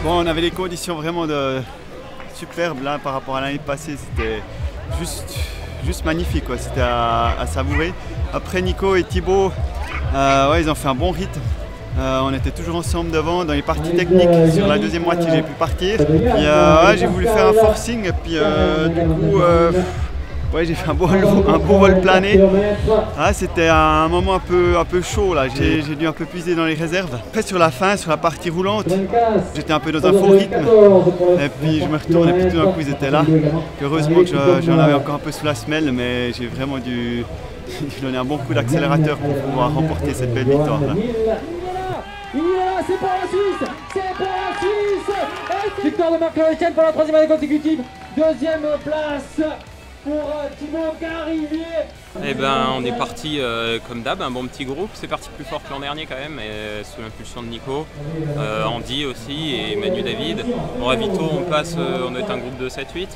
Bon, on avait des conditions vraiment superbes là par rapport à l'année passée, c'était juste magnifique, c'était à savourer. Après Nico et Thibaut, ouais, ils ont fait un bon rythme. On était toujours ensemble devant dans les parties techniques. Sur la deuxième moitié, j'ai pu partir. Puis, ouais, j'ai voulu faire un forcing et puis du coup, ouais, j'ai fait un beau vol plané. Ah, c'était un moment un peu chaud là. J'ai dû un peu puiser dans les réserves. Après sur la fin, sur la partie roulante, j'étais un peu dans un faux rythme. Et puis je me retourne et puis tout d'un coup ils étaient là. Heureusement que j'en avais encore un peu sous la semelle, mais j'ai vraiment dû donner un bon coup d'accélérateur pour pouvoir remporter cette belle victoire là. C'est pour la Suisse, c'est pour la Suisse. Victoire de Marc Etienne pour la troisième année consécutive. Deuxième place pour Thibaut Garivier. Eh ben, on est parti comme d'hab, un bon petit groupe. C'est parti plus fort que l'an dernier quand même, et sous l'impulsion de Nico, Andy aussi et Manu David. Au ravito, on est un groupe de 7-8.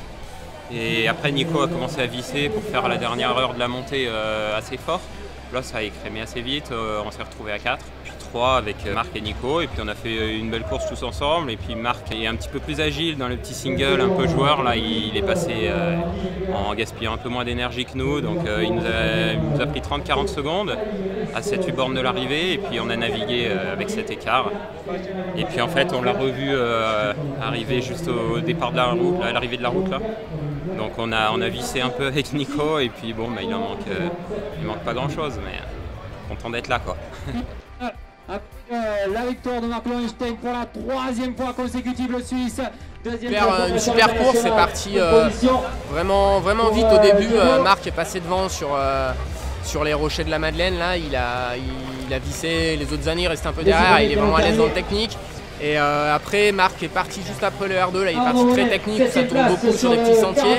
Et après, Nico a commencé à visser pour faire la dernière heure de la montée assez fort. Là, ça a écrémé assez vite, on s'est retrouvé à 4, puis 3 avec Marc et Nico, et puis on a fait une belle course tous ensemble. Et puis Marc est un petit peu plus agile dans le petit single, un peu joueur. Là, il est passé en gaspillant un peu moins d'énergie que nous, donc il nous a pris 30-40 secondes à 7-8 bornes de l'arrivée, et puis on a navigué avec cet écart. Et puis en fait, on l'a revu arriver juste au départ de la route, à l'arrivée de la route là. Donc on a vissé un peu avec Nico et puis bon, il manque pas grand chose, mais content d'être là quoi. La victoire de Marc Lohenstein pour la troisième fois consécutive, le Suisse. Une super course, c'est parti vraiment vite au début. Marc est passé devant sur les rochers de la Madeleine, là, il a vissé, les autres années il reste un peu derrière, il est vraiment à l'aise dans le technique. Et après, Marc est parti juste après le R2, là il est parti très technique, ça tourne beaucoup sur des petits sentiers.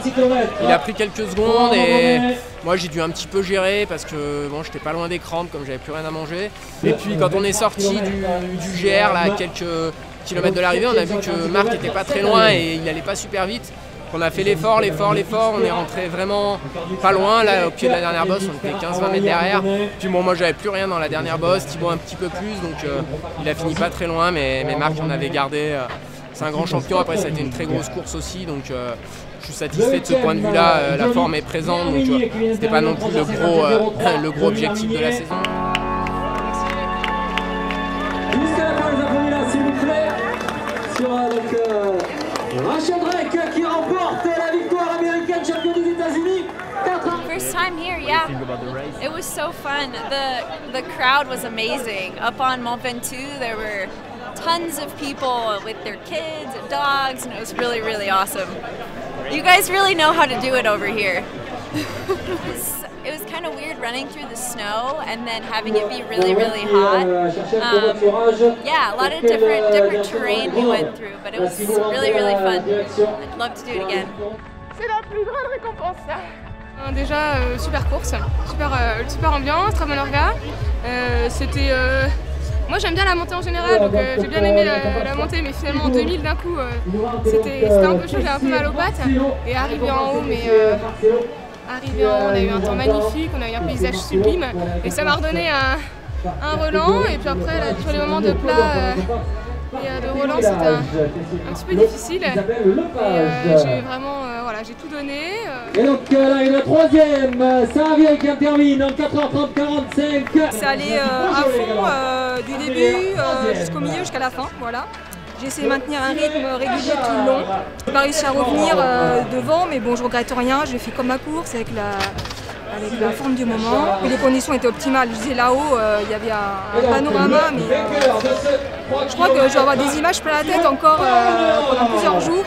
Il a pris quelques secondes et moi j'ai dû un petit peu gérer parce que bon, j'étais pas loin des crampes comme j'avais plus rien à manger. Et puis quand on est sorti du GR, là, à quelques kilomètres de l'arrivée, on a vu que Marc était pas très loin et il allait pas super vite. On a fait l'effort, on est rentré vraiment pas loin, là au pied de la dernière bosse, on était 15-20 mètres derrière. Puis bon, moi j'avais plus rien dans la dernière bosse, Thibaut un petit peu plus, donc il a fini pas très loin, mais Marc on avait gardé. C'est un grand champion, après ça a été une très grosse course aussi, donc je suis satisfait de ce point de vue-là, la forme est présente, donc c'était pas non plus le gros objectif de la saison. Jusqu'à la fin des applaudissements là, s'il vous plaît, sur Rachel Drake qui remporte la victoire américaine, championne des États-Unis. First time here, yeah. It was so fun. The crowd was amazing. Up on Mont Ventoux, there were tons of people with their kids and dogs, and it was really, really awesome. You guys really know how to do it over here. It was kind of weird running through the snow and then having it be really, really hot. Yeah, a lot of different terrain we went through, but it was really, really fun. I'd love to do it again. C'est la plus grande récompense, ça. Déjà, super course, super ambiance, très bon orga. Moi j'aime bien la montée en général, donc j'ai bien aimé la montée, mais finalement en 2000 d'un coup, c'était un peu chaud, j'avais un peu mal aux pattes. Et arrivé en haut, on a eu un temps magnifique, on a eu un paysage sublime et ça m'a redonné un relan. Et puis après, là, sur les moments de plat et de relan, c'était un petit peu difficile. Et j'ai vraiment, j'ai tout donné. Et donc là, il y a la troisième, Sarah qui termine en 4h30-45. C'est allé à fond du début jusqu'au milieu, jusqu'à la fin, voilà. J'ai essayé de maintenir un rythme régulier tout le long. Je n'ai pas réussi à revenir devant, mais bon, je regrette rien. J'ai fait comme ma course avec la forme du moment. Et les conditions étaient optimales. Je disais là-haut, il y avait un panorama, mais je crois que je vais avoir des images plein la tête encore pendant plusieurs jours.